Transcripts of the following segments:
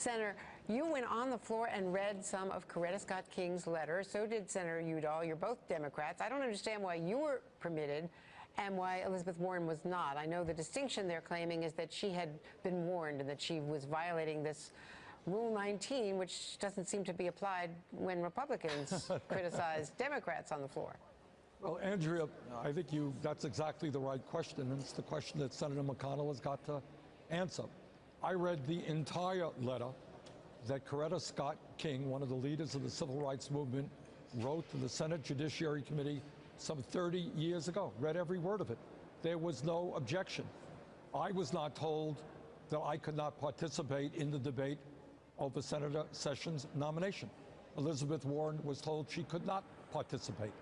Senator, you went on the floor and read some of Coretta Scott King's letter. So did Senator Udall. You're both Democrats. I don't understand why you were permitted and why Elizabeth Warren was not. I know the distinction they're claiming is that she had been warned and that she was violating this Rule 19, which doesn't seem to be applied when Republicans criticize Democrats on the floor. Well, Andrea, I think that's exactly the right question, and it's the question that Senator McConnell has got to answer. I read the entire letter that Coretta Scott King, one of the leaders of the civil rights movement, wrote to the Senate Judiciary Committee some 30 years ago. Read every word of it. There was no objection. I was not told that I could not participate in the debate over Senator Sessions' nomination. Elizabeth Warren was told she could not participate.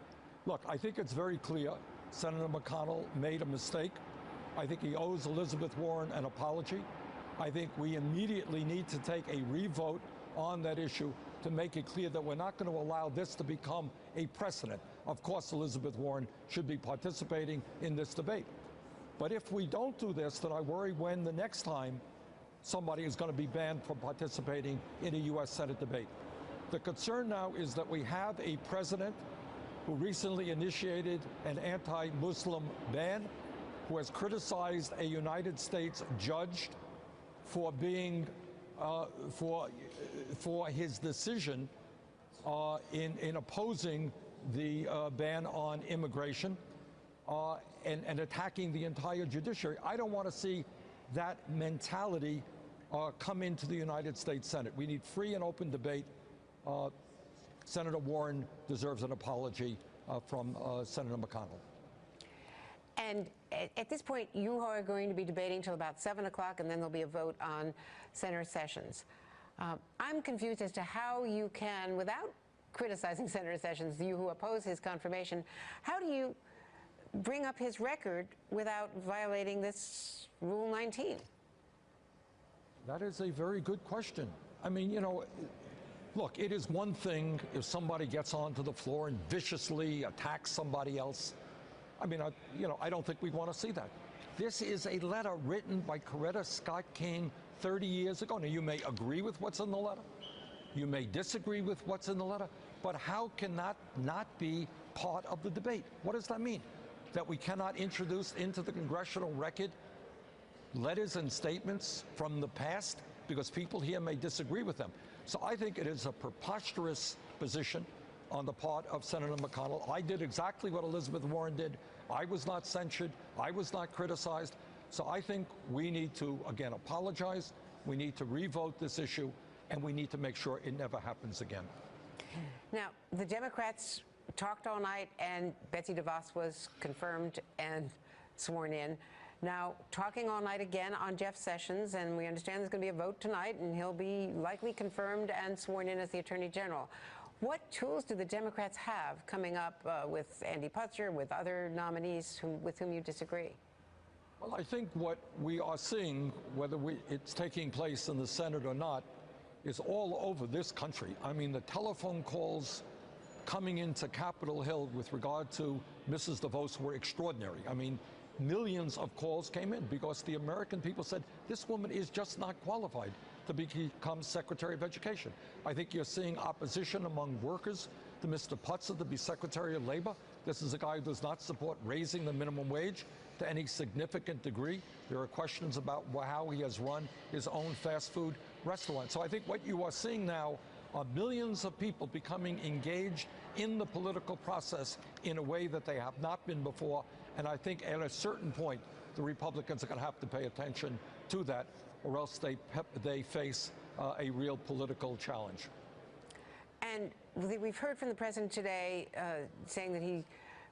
Look, I think it's very clear Senator McConnell made a mistake. I think he owes Elizabeth Warren an apology. I think we immediately need to take a revote on that issue to make it clear that we're not going to allow this to become a precedent. Of course, Elizabeth Warren should be participating in this debate. But if we don't do this, then I worry when the next time somebody is going to be banned from participating in a U.S. Senate debate. The concern now is that we have a president who recently initiated an anti-Muslim ban, who has criticized a United States judge for being for his decision in opposing the ban on immigration and attacking the entire judiciary. I don't want to see that mentality come into the United States Senate. We need free and open debate. Senator Warren deserves an apology from Senator McConnell. And at this point, you are going to be debating till about 7 o'clock, and then there'll be a vote on Senator Sessions. I'm confused as to how you can, without criticizing Senator Sessions, you who oppose his confirmation, how do you bring up his record without violating this Rule 19? That is a very good question. I mean, you know, look, it is one thing if somebody gets onto the floor and viciously attacks somebody else. I mean, I don't think we want to see that. This is a letter written by Coretta Scott King 30 years ago. Now, you may agree with what's in the letter. You may disagree with what's in the letter. But how can that not be part of the debate? What does that mean? That we cannot introduce into the congressional record letters and statements from the past because people here may disagree with them. So I think it is a preposterous position on the part of Senator McConnell. I did exactly what Elizabeth Warren did. I was not censured. I was not criticized. So I think we need to, again, apologize. We need to revote this issue, and we need to make sure it never happens again. Now, the Democrats talked all night, and Betsy DeVos was confirmed and sworn in. Now, talking all night again on Jeff Sessions, and we understand there's going to be a vote tonight, and he'll be likely confirmed and sworn in as the Attorney General. What tools do the Democrats have coming up with Andy Putzer, with other nominees with whom you disagree? Well, I think what we are seeing, whether it's taking place in the Senate or not, is all over this country. I mean, the telephone calls coming into Capitol Hill with regard to Mrs. DeVos were extraordinary. I mean, millions of calls came in because the American people said, this woman is just not qualified to become Secretary of Education. I think you're seeing opposition among workers to Mr. Putzer to be Secretary of Labor. This is a guy who does not support raising the minimum wage to any significant degree. There are questions about how he has run his own fast food restaurant. So I think what you are seeing now are millions of people becoming engaged in the political process in a way that they have not been before. And I think at a certain point, the Republicans are going to have to pay attention to that, or else they face a real political challenge. And we've heard from the president today saying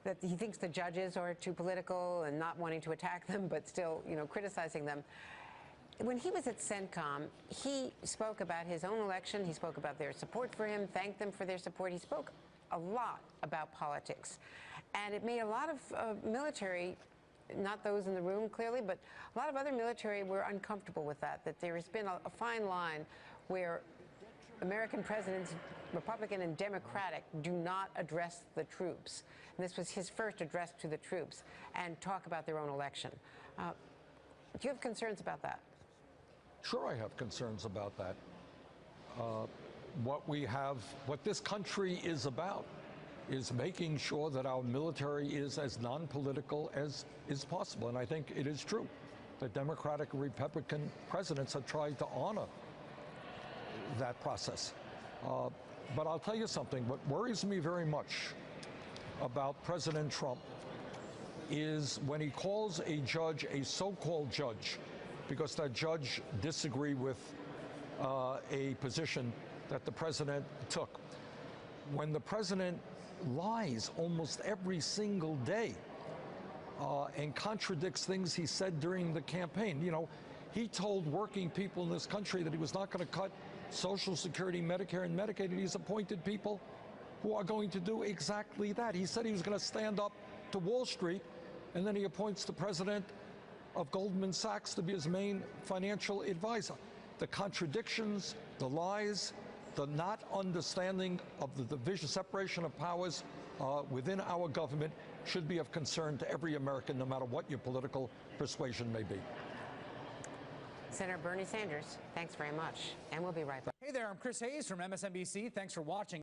that he thinks the judges are too political and not wanting to attack them, but still, criticizing them. When he was at CENTCOM, he spoke about his own election. He spoke about their support for him, thanked them for their support. He spoke a lot about politics. And it made a lot of military, not those in the room clearly, but a lot of other military were uncomfortable with that there has been a fine line where American presidents, Republican and Democratic, do not address the troops. And this was his first address to the troops and talk about their own election. Do you have concerns about that? Sure, I have concerns about that. What this country is about is making sure that our military is as non-political as is possible. And I think it is true that Democratic and Republican presidents have tried to honor that process. But I'll tell you something, what worries me very much about President Trump is when he calls a judge a so-called judge, because that judge disagreed with a position that the president took. When the president lies almost every single day and contradicts things he said during the campaign. You know, he told working people in this country that he was not going to cut Social Security, Medicare, and Medicaid, and he's appointed people who are going to do exactly that. He said he was going to stand up to Wall Street, and then he appoints the president of Goldman Sachs to be his main financial advisor. The contradictions, the lies, the not understanding of the division, separation of powers within our government should be of concern to every American, no matter what your political persuasion may be. Senator Bernie Sanders, thanks very much. And we'll be right back. Hey there, I'm Chris Hayes from MSNBC. Thanks for watching.